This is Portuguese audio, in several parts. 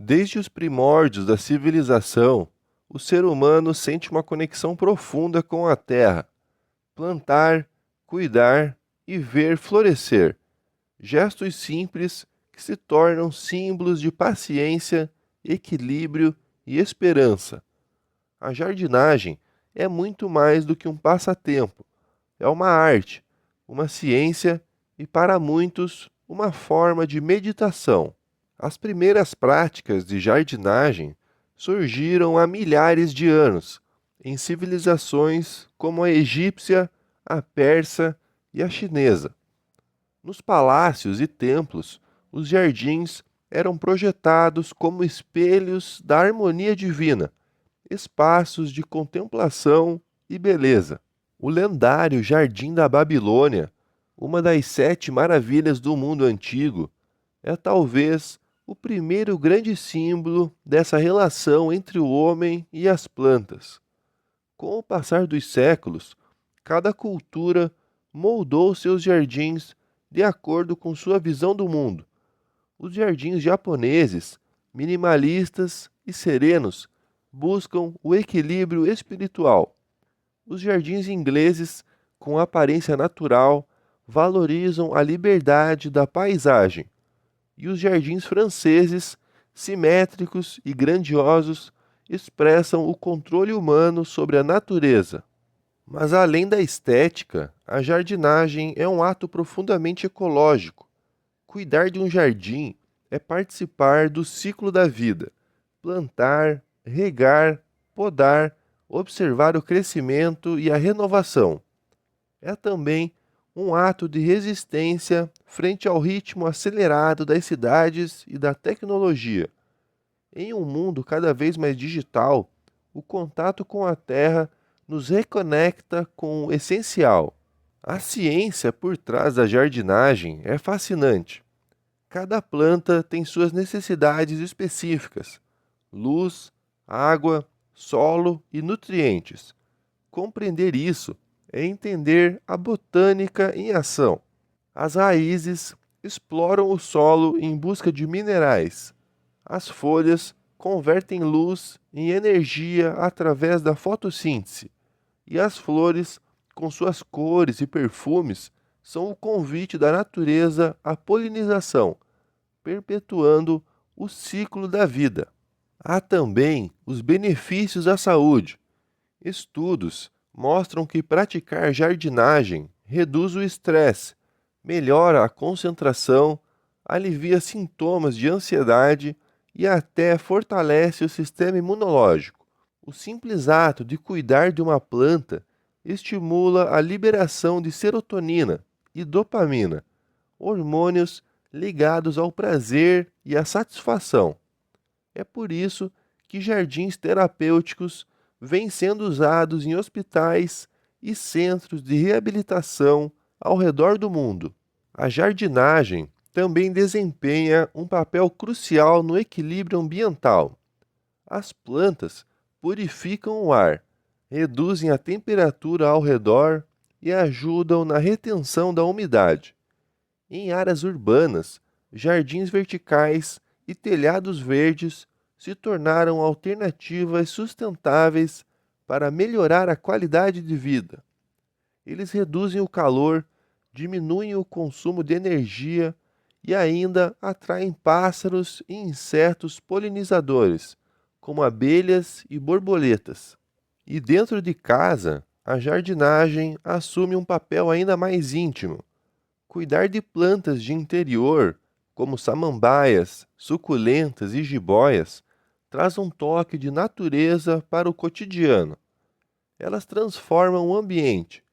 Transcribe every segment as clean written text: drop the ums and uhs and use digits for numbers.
Desde os primórdios da civilização, o ser humano sente uma conexão profunda com a terra. Plantar, cuidar e ver florescer. Gestos simples que se tornam símbolos de paciência, equilíbrio e esperança. A jardinagem é muito mais do que um passatempo. É uma arte, uma ciência e, para muitos, uma forma de meditação. As primeiras práticas de jardinagem surgiram há milhares de anos, em civilizações como a egípcia, a persa e a chinesa. Nos palácios e templos, os jardins eram projetados como espelhos da harmonia divina, espaços de contemplação e beleza. O lendário Jardim da Babilônia, uma das sete maravilhas do mundo antigo, é talvez o primeiro grande símbolo dessa relação entre o homem e as plantas. Com o passar dos séculos, cada cultura moldou seus jardins de acordo com sua visão do mundo. Os jardins japoneses, minimalistas e serenos, buscam o equilíbrio espiritual. Os jardins ingleses, com aparência natural, valorizam a liberdade da paisagem. E os jardins franceses, simétricos e grandiosos, expressam o controle humano sobre a natureza. Mas além da estética, a jardinagem é um ato profundamente ecológico. Cuidar de um jardim é participar do ciclo da vida. Plantar, regar, podar, observar o crescimento e a renovação. É também um ato de resistência frente ao ritmo acelerado das cidades e da tecnologia. Em um mundo cada vez mais digital, o contato com a terra nos reconecta com o essencial. A ciência por trás da jardinagem é fascinante. Cada planta tem suas necessidades específicas: luz, água, solo e nutrientes. Compreender isso é entender a botânica em ação. As raízes exploram o solo em busca de minerais. As folhas convertem luz em energia através da fotossíntese. E as flores, com suas cores e perfumes, são o convite da natureza à polinização, perpetuando o ciclo da vida. Há também os benefícios à saúde. Estudos mostram que praticar jardinagem reduz o estresse, melhora a concentração, alivia sintomas de ansiedade e até fortalece o sistema imunológico. O simples ato de cuidar de uma planta estimula a liberação de serotonina e dopamina, hormônios ligados ao prazer e à satisfação. É por isso que jardins terapêuticos vêm sendo usados em hospitais e centros de reabilitação ao redor do mundo. A jardinagem também desempenha um papel crucial no equilíbrio ambiental. As plantas purificam o ar, reduzem a temperatura ao redor e ajudam na retenção da umidade. Em áreas urbanas, jardins verticais e telhados verdes se tornaram alternativas sustentáveis para melhorar a qualidade de vida. Eles reduzem o calor, diminuem o consumo de energia e ainda atraem pássaros e insetos polinizadores, como abelhas e borboletas. E dentro de casa, a jardinagem assume um papel ainda mais íntimo. Cuidar de plantas de interior, como samambaias, suculentas e jiboias, traz um toque de natureza para o cotidiano. Elas transformam o ambiente,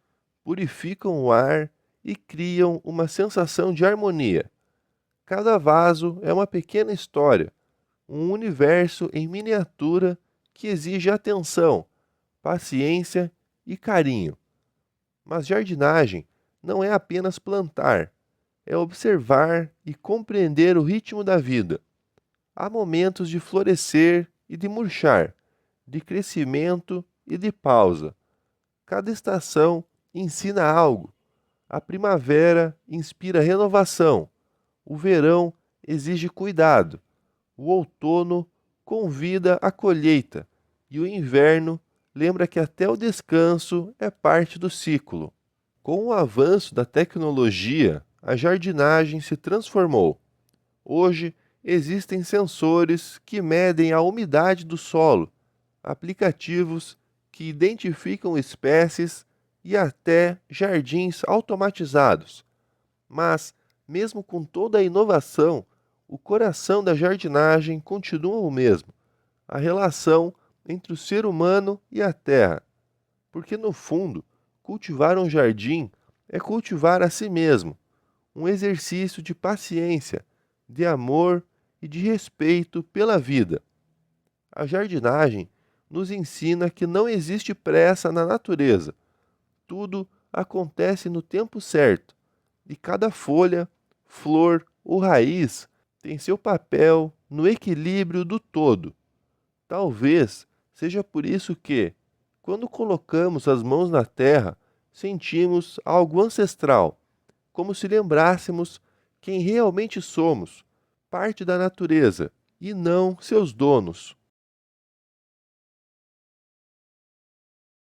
purificam o ar e criam uma sensação de harmonia. Cada vaso é uma pequena história, um universo em miniatura que exige atenção, paciência e carinho. Mas jardinagem não é apenas plantar, é observar e compreender o ritmo da vida. Há momentos de florescer e de murchar, de crescimento e de pausa. Cada estação ensina algo. A primavera inspira renovação, o verão exige cuidado, O outono convida à colheita e o inverno lembra que até o descanso é parte do ciclo. Com o avanço da tecnologia, a jardinagem se transformou. Hoje, existem sensores que medem a umidade do solo, aplicativos que identificam espécies e até jardins automatizados. Mas, mesmo com toda a inovação, o coração da jardinagem continua o mesmo: a relação entre o ser humano e a terra. Porque, no fundo, cultivar um jardim é cultivar a si mesmo, um exercício de paciência, de amor e de respeito pela vida. A jardinagem nos ensina que não existe pressa na natureza. Tudo acontece no tempo certo, e cada folha, flor ou raiz tem seu papel no equilíbrio do todo. Talvez seja por isso que, quando colocamos as mãos na terra, sentimos algo ancestral, como se lembrássemos quem realmente somos, parte da natureza e não seus donos.